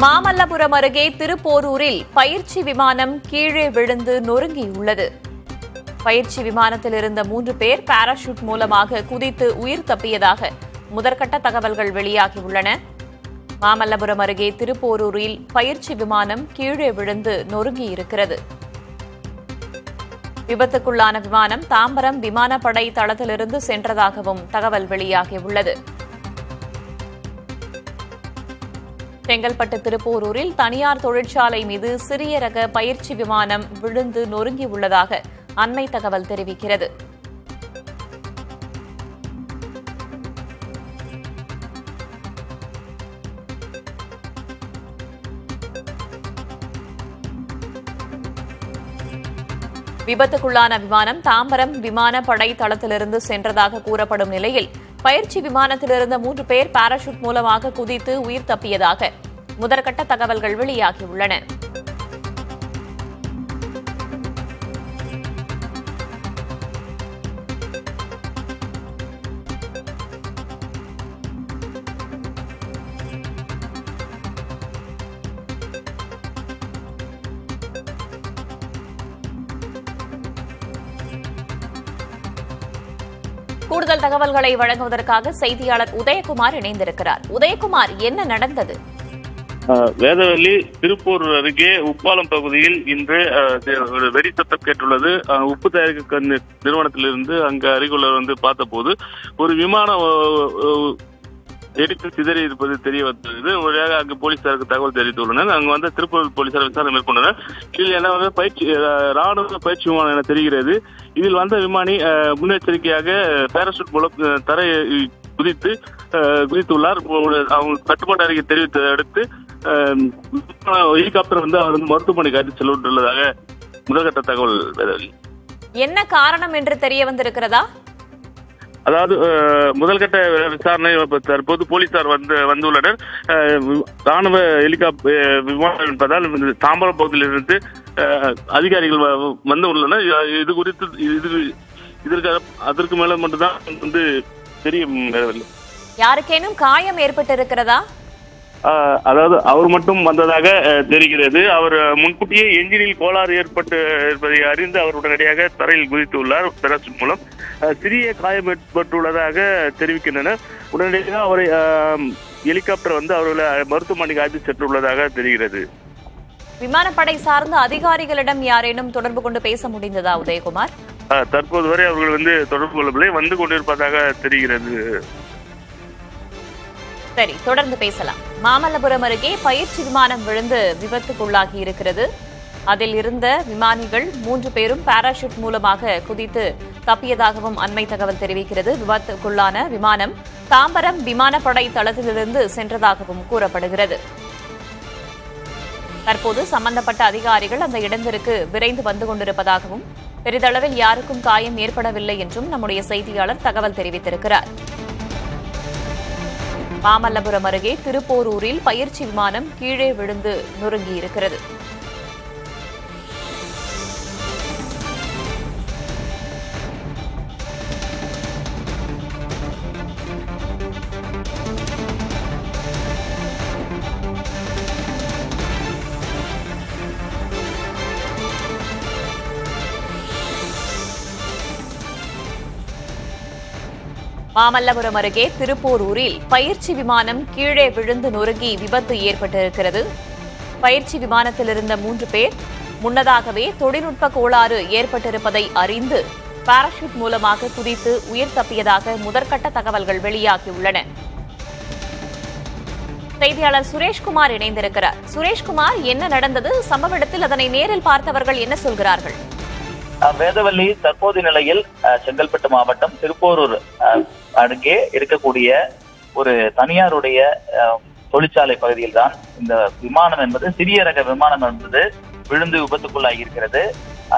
மாமல்லபுரம் அருகே திருப்போரூரில் பயிற்சி விமானம் கீழே விழுந்து நொறுங்கியுள்ளது. பயிற்சி விமானத்தில் இருந்த 3 பேர் பாராசூட் மூலமாக குதித்து உயிர் தப்பியதாக முதற்கட்ட தகவல்கள் வெளியாகியுள்ளன. மாமல்லபுரம் அருகே திருப்போரூரில் பயிற்சி விமானம் கீழே விழுந்து நொறுங்கியிருக்கிறது. விபத்துக்குள்ளான விமானம் தாம்பரம் விமானப்படை தளத்திலிருந்து சென்றதாகவும் தகவல் வெளியாகியுள்ளது. செங்கல்பட்டு திருப்போரூரில் தனியார் தொழிற்சாலை மீது சிறிய ரக பயிற்சி விமானம் விழுந்து நொறுங்கியுள்ளதாக அண்மை தகவல் தெரிவிக்கிறது. விபத்துக்குள்ளான விமானம் தாம்பரம் விமானப்படை தளத்திலிருந்து சென்றதாக கூறப்படும் நிலையில் பயிற்சி விமானத்திலிருந்த 3 பேர் பாராசூட் மூலமாக குதித்து உயிர் தப்பியதாக முதற்கட்ட தகவல்கள் வெளியாகியுள்ளன. கூடுதல் தகவல்களை வழங்குவதற்காக செய்தியாளர் உதயகுமார் இணைந்திருக்கிறார். உதயகுமார், என்ன நடந்தது? வேதவல்லி திருப்பூர் அருகே உப்பாலம் பகுதியில் இன்று ஒரு வெடி சத்தம் கேட்டுள்ளது. உப்பு தயாரிக்க நிறுவனத்திலிருந்து அங்கு அருகில் பார்த்தபோது ஒரு விமானம் வெடித்து சிதறி இருப்பது தெரிய வந்தது. முறையாக அங்கு போலீசாருக்கு தகவல் தெரிவித்துள்ளனர். அங்கு திருப்பூர் போலீசார் விசாரணை மேற்கொண்டனர். இதில் என்ன பயிற்சி ராணுவ பயிற்சி விமானம் என தெரிகிறது. இதில் வந்த விமானி முன்னெச்சரிக்கையாக பாராசூட் மூலம் தரை குதித்துள்ளார். அவங்க கட்டுப்பாட்டு அறிக்கை தெரிவித்ததை அடுத்து ஹெலிகாப்டர் அவர் மருத்துவமனைக்கு அழைத்து செல்லப்பட்டுள்ளதாக முதற்கட்ட தகவல். என்ன காரணம் என்று தெரிய வந்திருக்கிறதா? அதாவது முதல்கட்ட விசாரணை தற்போது போலீசார் வந்துள்ளனர். ராணுவ ஹெலிகாப்டர் விமானம் என்பதால் தாம்பரம் பகுதியிலிருந்து அதிகாரிகள் வந்துள்ளனர். இது குறித்து அதற்கு மேல மட்டும்தான் தெரியும். யாருக்கேனும் காயம் ஏற்பட்டிருக்கிறதா? அதாவது அவர் மட்டும் வந்ததாக தெரிகிறது. அவர் முன்கூட்டியே என்ஜினில் கோளாறு ஏற்பட்டு இருப்பதை அறிந்து அவர் உடனடியாக தரையில் குதித்துள்ளார். பாராசூட் மூலம் சிறிய காயம் ஏற்பட்டுள்ளதாக தெரிவிக்கின்றனர். உடனடியாக அவரை ஹெலிகாப்டர் அவர்களை மருத்துவமனைக்கு அழைத்து சென்றுள்ளதாக தெரிகிறது. விமானப்படை சார்ந்த அதிகாரிகளிடம் யாரேனும் தொடர்பு கொண்டு பேச முடிந்ததா உதயகுமார்? தற்போது வரை அவர்கள் தொடர்பு கொள்ளவில்லை, வந்து கொண்டிருப்பதாக தெரிகிறது. சரி, தொடர்ந்து பேசலாம். மாமல்லபுரம் அருகே பயிற்சி விமானம் விழுந்து விபத்துக்குள்ளாகி இருக்கிறது. அதில் இருந்த விமானிகள் 3 பேரும் பாராசூட் மூலமாக குதித்து தப்பியதாகவும் அண்மை தகவல் தெரிவிக்கிறது. விபத்துக்குள்ளான விமானம் தாம்பரம் விமானப்படை தளத்திலிருந்து சென்றதாகவும் கூறப்படுகிறது. தற்போது சம்பந்தப்பட்ட அதிகாரிகள் அந்த இடத்திற்கு விரைந்து வந்து கொண்டிருப்பதாகவும் பெரிதளவில் யாருக்கும் காயம் ஏற்படவில்லை என்றும் நம்முடைய செய்தியாளர் தகவல் தெரிவித்திருக்கிறார். மாமல்லபுரம் அருகே திருப்போரூரில் பயிற்சி விமானம் கீழே விழுந்து நொறுங்கியிருக்கிறது. மாமல்லபுரம் அருகே திருப்போரூரில் பயிற்சி விமானம் கீழே விழுந்து நொறுங்கி விபத்து ஏற்பட்டிருக்கிறது. பயிற்சி விமானத்தில் இருந்த 3 பேர் முன்னதாகவே தொழில்நுட்ப கோளாறு ஏற்பட்டிருப்பதை அறிந்து பாராசூட் மூலமாக குதித்து உயிர் தப்பியதாக முதற்கட்ட தகவல்கள் வெளியாகியுள்ளன. செய்தியாளர் சுரேஷ்குமார் இணைந்திருக்கிறார். சுரேஷ்குமார், என்ன நடந்தது? சம்பவ இடத்தில் அதனை நேரில் பார்த்தவர்கள் என்ன சொல்கிறார்கள்? வேதவல்லி, தற்போதைய நிலையில் செங்கல்பட்டு மாவட்டம் திருப்போரூர் அருகே இருக்கக்கூடிய ஒரு தனியாருடைய தொழிற்சாலை பகுதியில் தான் இந்த விமானம் என்பது சிறிய ரக விமானம் என்பது விழுந்து விபத்துக்குள்ளாகி இருக்கிறது.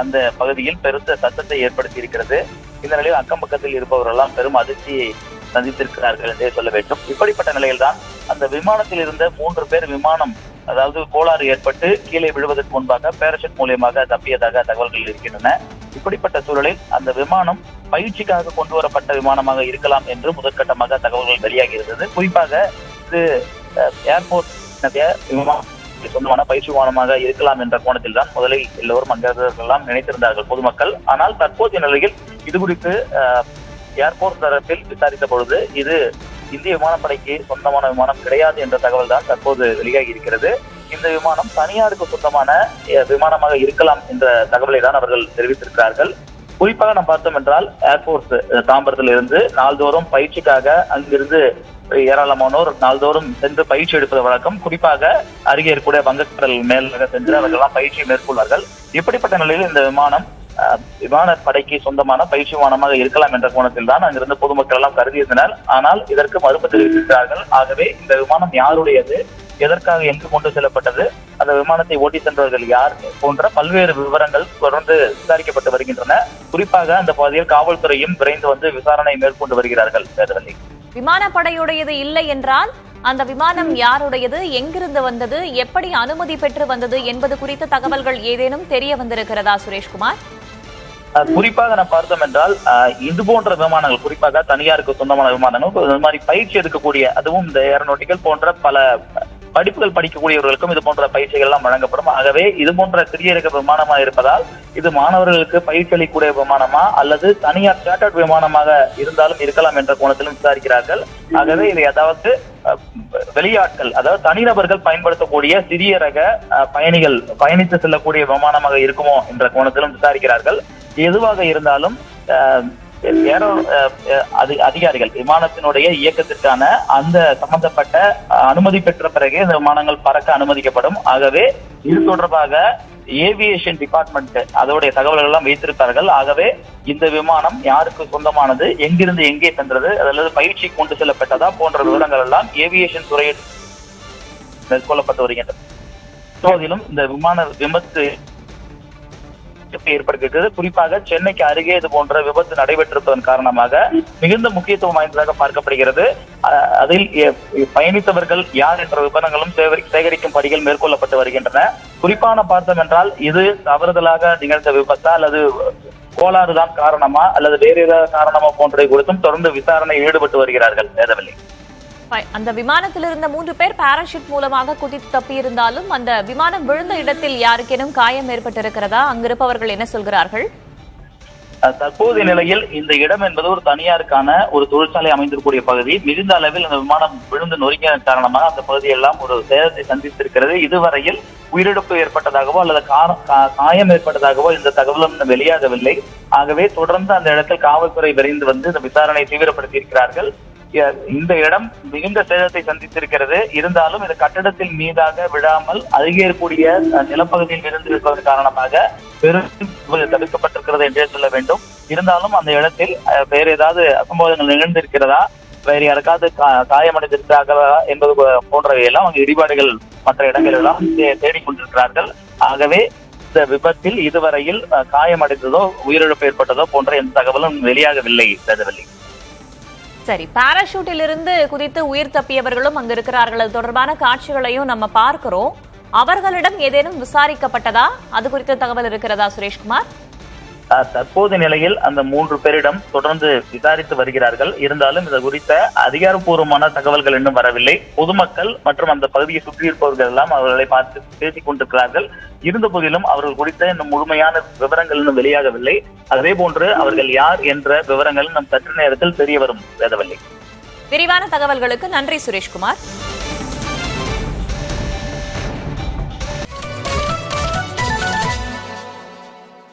அந்த பகுதியில் பெருத்த சத்தத்தை ஏற்படுத்தி இருக்கிறது. இந்த நிலையில் அக்கம் பக்கத்தில் இருப்பவரெல்லாம் பெரும் அதிர்ச்சியை சந்தித்திருக்கிறார்கள் என்றே சொல்ல வேண்டும். இப்படிப்பட்ட நிலையில்தான் அந்த விமானத்தில் இருந்த 3 பேர் விமானம் அதாவது கோளாறு ஏற்பட்டு கீழே விழுவதற்கு முன்பாக பாராசூட் மூலியமாக தப்பியதாக தகவல்கள் இருக்கின்றன. இப்படிப்பட்ட சூழலில் அந்த விமானம் பயிற்சிக்காக கொண்டு வரப்பட்ட விமானமாக இருக்கலாம் என்று முதற்கட்டமாக தகவல்கள் வெளியாகி இருந்தது. குறிப்பாக இது ஏர்போர்ட் சொந்தமான பயிற்சி விமானமாக இருக்கலாம் என்ற கோணத்தில் தான் முதலில் எல்லோரும் அங்கிருந்தவர்களெல்லாம் நினைத்திருந்தார்கள் பொதுமக்கள். ஆனால் தற்போதைய நிலையில் இது குறித்து ஏர்போர்ட் தரப்பில் விசாரித்த பொழுது இது இந்திய விமானப்படைக்கு சொந்தமான விமானம் கிடையாது என்ற தகவல் தான் தற்போது வெளியாகி இருக்கிறது. இந்த விமானம் தனியாருக்கு சொந்தமான விமானமாக இருக்கலாம் என்ற தகவலை தான் அவர்கள் தெரிவித்திருக்கிறார்கள். குறிப்பாக நாம் பார்த்தோம் என்றால் ஏர்போர்ட் தாம்பரத்தில் இருந்து நாள்தோறும் பயிற்சிக்காக அங்கிருந்து ஏராளமானோர் நாள்தோறும் சென்று பயிற்சி எடுப்பது வழக்கம். குறிப்பாக அருகே இருக்கக்கூடிய வங்கக்கடல் மேலாக சென்று அவர்களெல்லாம் பயிற்சியை மேற்கொள்வார்கள். இப்படிப்பட்ட நிலையில் இந்த விமானம் விமானப்படைக்கு சொந்தமான பயிற்சி விமானமாக இருக்கலாம் என்ற கோணத்தில் தான் அங்கிருந்து பொதுமக்கள் எல்லாம் கருதியிருந்தனர். ஆனால் இதற்கு மறுப்பு தெரிவித்திருக்கிறார்கள். ஆகவே இந்த விமானம் யாருடையது, எதற்காக எங்கு கொண்டு செல்லப்பட்டது, அந்த விமானத்தை ஓட்டி சென்றவர்கள் யார் போன்ற பல்வேறு விவரங்கள் தொடர்ந்து விசாரிக்கப்பட்டு வருகின்றன. குறிப்பாக அந்த பகுதியில் காவல்துறையும் விரைந்து வந்து விசாரணை மேற்கொண்டு வருகிறார்கள். வேதவல்லி, விமானப்படையுடையது இல்லை என்றால் அந்த விமானம் யாருடையது, எங்கிருந்து வந்தது, எப்படி அனுமதி பெற்று வந்தது என்பது குறித்த தகவல்கள் ஏதேனும் தெரிய வந்திருக்கிறதா சுரேஷ்குமார்? குறிப்பாக நான் பார்த்தோம் என்றால் இது போன்ற விமானங்கள், குறிப்பாக தனியாருக்கு சொந்தமான விமானங்கள், இந்த மாதிரி பயிற்சி எடுக்கக்கூடிய, அதுவும் இந்த ஏரோநாட்டிக்கல் போன்ற பல படிப்புகள் படிக்கக்கூடியவர்களுக்கும் இது போன்ற பயிற்சிகள் எல்லாம் வழங்கப்படும். ஆகவே இது போன்ற சிறிய ரக விமானமா இருப்பதால் இது மாணவர்களுக்கு பயிற்சி அளிக்கக்கூடிய விமானமா அல்லது தனியார் சார்ட்டர்ட் விமானமாக இருந்தாலும் இருக்கலாம் என்ற கோணத்திலும் விசாரிக்கிறார்கள். ஆகவே இதை அதாவது வெளியாட்கள், அதாவது தனிநபர்கள் பயன்படுத்தக்கூடிய சிறிய ரக பயணிகள் பயணித்து செல்லக்கூடிய விமானமாக இருக்குமோ என்ற கோணத்திலும் விசாரிக்கிறார்கள். எதுவாக இருந்தாலும் அதிகாரிகள் விமானத்தினுடைய இயக்கத்திற்கான அந்த சம்பந்தப்பட்ட அனுமதி பெற்ற பிறகு இந்த விமானங்கள் பறக்க அனுமதிக்கப்படும். ஆகவே இது தொடர்பாக ஏவியேஷன் டிபார்ட்மெண்ட் அதோடைய தகவல்கள் எல்லாம் வைத்திருப்பார்கள். ஆகவே இந்த விமானம் யாருக்கு சொந்தமானது, எங்கிருந்து எங்கே சென்றது, அல்லது பயிற்சி கொண்டு செல்லப்பட்டதா போன்ற விவரங்கள் எல்லாம் ஏவியேஷன் துறையில் மேற்கொள்ளப்பட்டு வருகின்றன. போதிலும் இந்த விமான விபத்து ஏற்படுகிறது. குறிப்பாக சென்னைக்கு அருகே இது போன்ற விபத்து நடைபெற்றிருப்பதன் காரணமாக மிகுந்த முக்கியத்துவம் வாய்ந்ததாக பார்க்கப்படுகிறது. அதில் பயணித்தவர்கள் யார் என்ற விவரங்களும் சேகரிக்கும் பணிகள் மேற்கொள்ளப்பட்டு வருகின்றன. குறிப்பான பார்த்தோம் என்றால் இது தவறுதலாக நிகழ்ந்த விபத்தா அல்லது கோளாறுதான் காரணமா அல்லது வேறு ஏதாவது காரணமா போன்றவை குறித்தும் தொடர்ந்து விசாரணை ஈடுபட்டு வருகிறார்கள். வேதவல்லி, அந்த விமானத்தில் இருந்த 3 பேர் பாராசூட் மூலமாக குதித்து தப்பியிருந்தாலும் அந்த விமானம் விழுந்த இடத்தில் யாருக்கேனும் காயம் ஏற்பட்டிருக்கிறதா? அங்கிருப்பவர்கள் என்ன சொல்கிறார்கள்? தற்போதைய நிலையில் இந்த இடம் என்பது ஒரு தனியாருக்கான ஒரு தொழிற்சாலை அமைந்திருக்கக்கூடிய பகுதி. மிகுந்த அளவில் அந்த விமானம் விழுந்து நொறுங்கிய காரணமாக அந்த பகுதியெல்லாம் ஒரு சேதத்தை சந்தித்திருக்கிறது. இதுவரையில் உயிரிழப்பு ஏற்பட்டதாகவோ அல்லது காயம் ஏற்பட்டதாகவோ இந்த தகவலும் வெளியாகவில்லை. ஆகவே தொடர்ந்து அந்த இடத்தில் காவல்துறை விரைந்து வந்து இந்த விசாரணை தீவிரப்படுத்தி இருக்கிறார்கள். இந்த இடம் மிகுந்த சேதத்தை சந்தித்திருக்கிறது. இருந்தாலும் இந்த கட்டடத்தில் மீதாக விழாமல் அருகே இருக்கக்கூடிய நிலப்பகுதியில் இருந்து இருப்பதன் காரணமாக பெரும் தடுக்கப்பட்டிருக்கிறது என்றே சொல்ல வேண்டும். இருந்தாலும் அந்த இடத்தில் வேறு ஏதாவது அசம்பாவிதங்கள் நிகழ்ந்திருக்கிறதா, வேறு யாருக்காவது காயமடைந்திருக்கிறார்களா என்பது போன்றவையெல்லாம் அங்கு இடிபாடுகள் மற்ற இடங்களெல்லாம் தேடிக்கொண்டிருக்கிறார்கள். ஆகவே இந்த விபத்தில் இதுவரையில் காயமடைந்ததோ உயிரிழப்பு ஏற்பட்டதோ போன்ற எந்த தகவலும் வெளியாகவில்லை. வேதவல்லி, சரி, பாராசூட்டில் இருந்து குதித்து உயிர் தப்பியவர்களும் அங்கு இருக்கிறார்கள். அது தொடர்பான காட்சிகளையும் நம்ம பார்க்கிறோம். அவர்களிடம் ஏதேனும் விசாரிக்கப்பட்டதா? அது குறித்த தகவல் இருக்கிறதா சுரேஷ்குமார்? தற்போது நிலையில் அந்த 3 பேரிடம் தொடர்ந்து விசாரித்து வருகிறார்கள். இருந்தாலும் இது குறித்த அதிகாரப்பூர்வமான தகவல்கள் இன்னும் வரவில்லை. பொதுமக்கள் மற்றும் அந்த பகுதியை சுற்றியிருப்பவர்கள் எல்லாம் அவர்களை பார்த்து பேசிக் கொண்டிருக்கிறார்கள். இருந்த போதிலும் அவர்கள் குறித்த இன்னும் முழுமையான விவரங்கள் இன்னும் வெளியாகவில்லை. அதே போன்று அவர்கள் யார் என்ற விவரங்கள் நம் சற்று நேரத்தில் தெரிய வரும். வேதவல்லி, விரிவான தகவல்களுக்கு நன்றி சுரேஷ்குமார்.